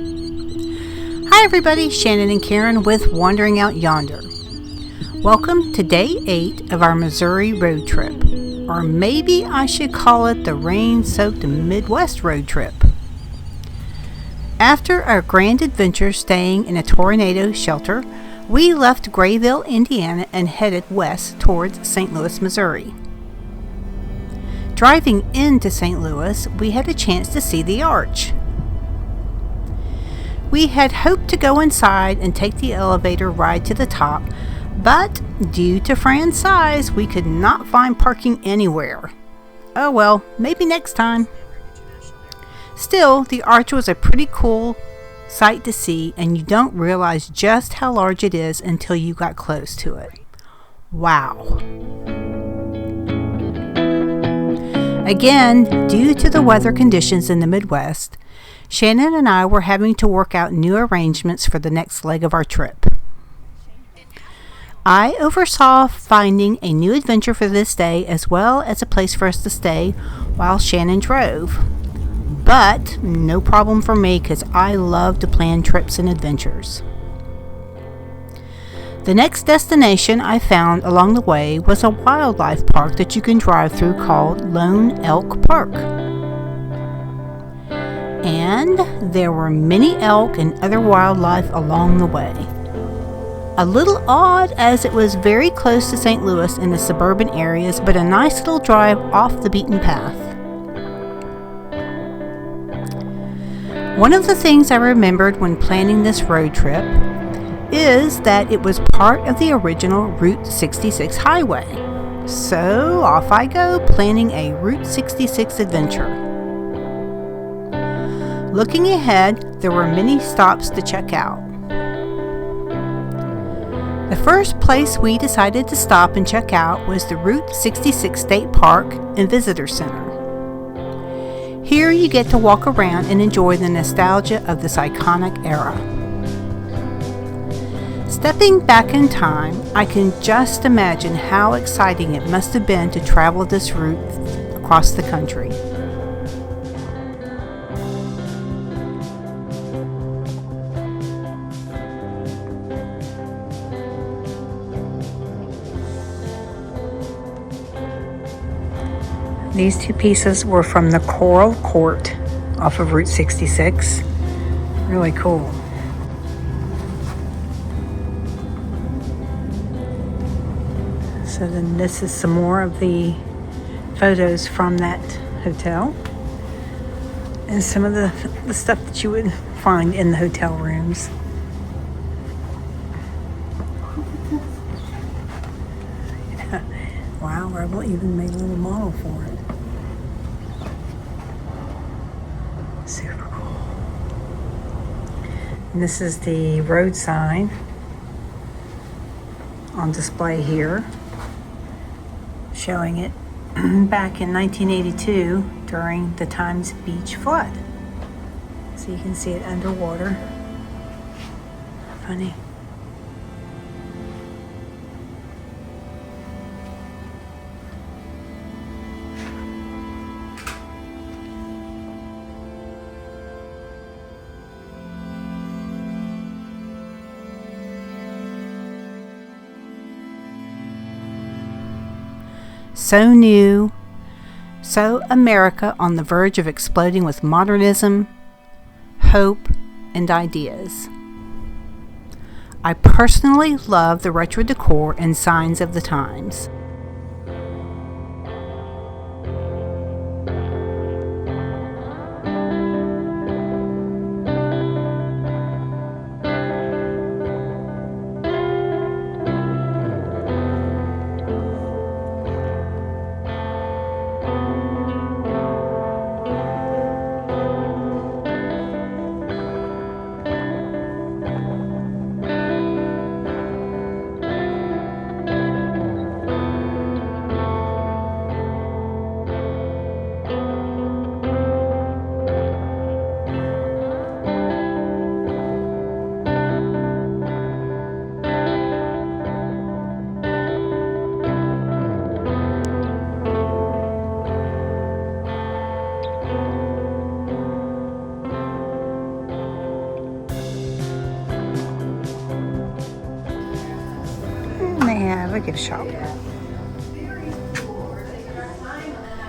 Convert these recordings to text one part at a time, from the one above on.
Hi everybody, Shannon and Karen with Wandering Out Yonder. Welcome to day 8 of our Missouri road trip, or maybe I should call it the rain-soaked Midwest road trip. After our grand adventure staying in a tornado shelter, we left Grayville, Indiana and headed west towards St. Louis, Missouri. Driving into St. Louis, we had a chance to see the arch. We had hoped to go inside and take the elevator ride to the top, but due to Fran's size, we could not find parking anywhere. Oh well, maybe next time. Still, the arch was a pretty cool sight to see, and you don't realize just how large it is until you got close to it. Wow. Again, due to the weather conditions in the Midwest, Shannon and I were having to work out new arrangements for the next leg of our trip. I oversaw finding a new adventure for this day as well as a place for us to stay while Shannon drove. But no problem for me because I love to plan trips and adventures. The next destination I found along the way was a wildlife park that you can drive through called Lone Elk Park. And there were many elk and other wildlife along the way. A little odd as it was very close to St. Louis in the suburban areas, but a nice little drive off the beaten path. One of the things I remembered when planning this road trip is that it was part of the original Route 66 highway. So off I go planning a Route 66 adventure. Looking ahead, there were many stops to check out. The first place we decided to stop and check out was the Route 66 State Park and Visitor Center. Here you get to walk around and enjoy the nostalgia of this iconic era. Stepping back in time, I can just imagine how exciting it must have been to travel this route across the country. These two pieces were from the Coral Court off of Route 66. Really cool. So then this is some more of the photos from that hotel. And some of the stuff that you would find in the hotel rooms. Wow, Rebel even made a little model for it. Super cool. And this is the road sign on display here, showing it back in 1982 during the Times Beach flood. So you can see it underwater. Funny. So new, so America on the verge of exploding with modernism, hope, and ideas. I personally love the retro decor and signs of the times. they have a gift shop.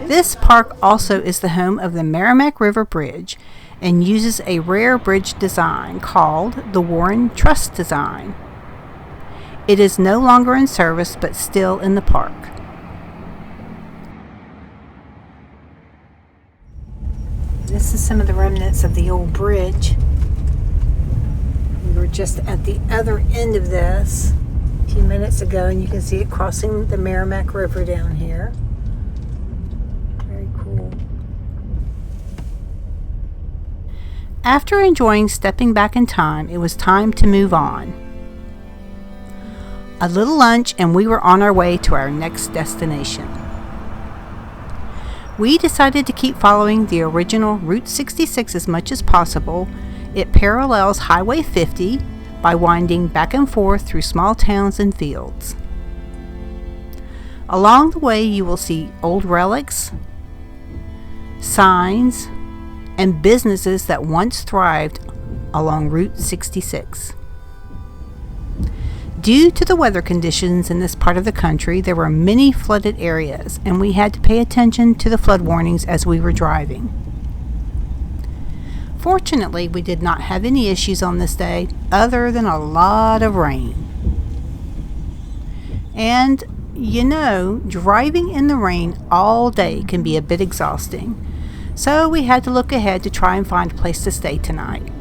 This park also is the home of the Meramec River Bridge and uses a rare bridge design called the Warren Truss design. It is no longer in service but still in the park. This is some of the remnants of the old bridge. We were just at the other end of this a few minutes ago, and you can see it crossing the Meramec River down here. Very cool. After enjoying stepping back in time, it was time to move on. A little lunch and we were on our way to our next destination. We decided to keep following the original Route 66 as much as possible. It parallels Highway 50 by winding back and forth through small towns and fields. Along the way you will see old relics, signs, and businesses that once thrived along Route 66. Due to the weather conditions in this part of the country, there were many flooded areas, and we had to pay attention to the flood warnings as we were driving. Fortunately, we did not have any issues on this day other than a lot of rain. And, you know, driving in the rain all day can be a bit exhausting, so we had to look ahead to try and find a place to stay tonight.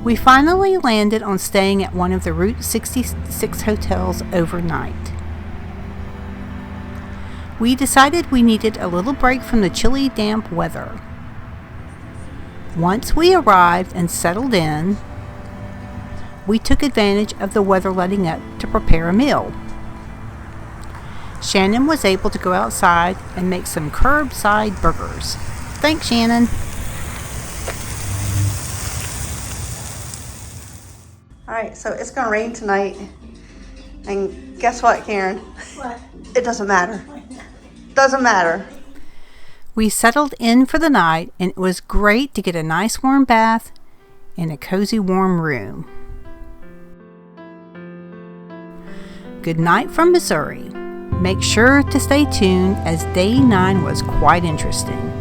We finally landed on staying at one of the Route 66 hotels overnight. We decided we needed a little break from the chilly, damp weather. Once we arrived and settled in, we took advantage of the weather letting up to prepare a meal. Shannon was able to go outside and make some curbside burgers. Thanks, Shannon. Alright, so it's going to rain tonight, and guess what, Karen? What? It doesn't matter. Doesn't matter. We settled in for the night, and it was great to get a nice warm bath in a cozy warm room. Good night from Missouri. Make sure to stay tuned as Day 9 was quite interesting.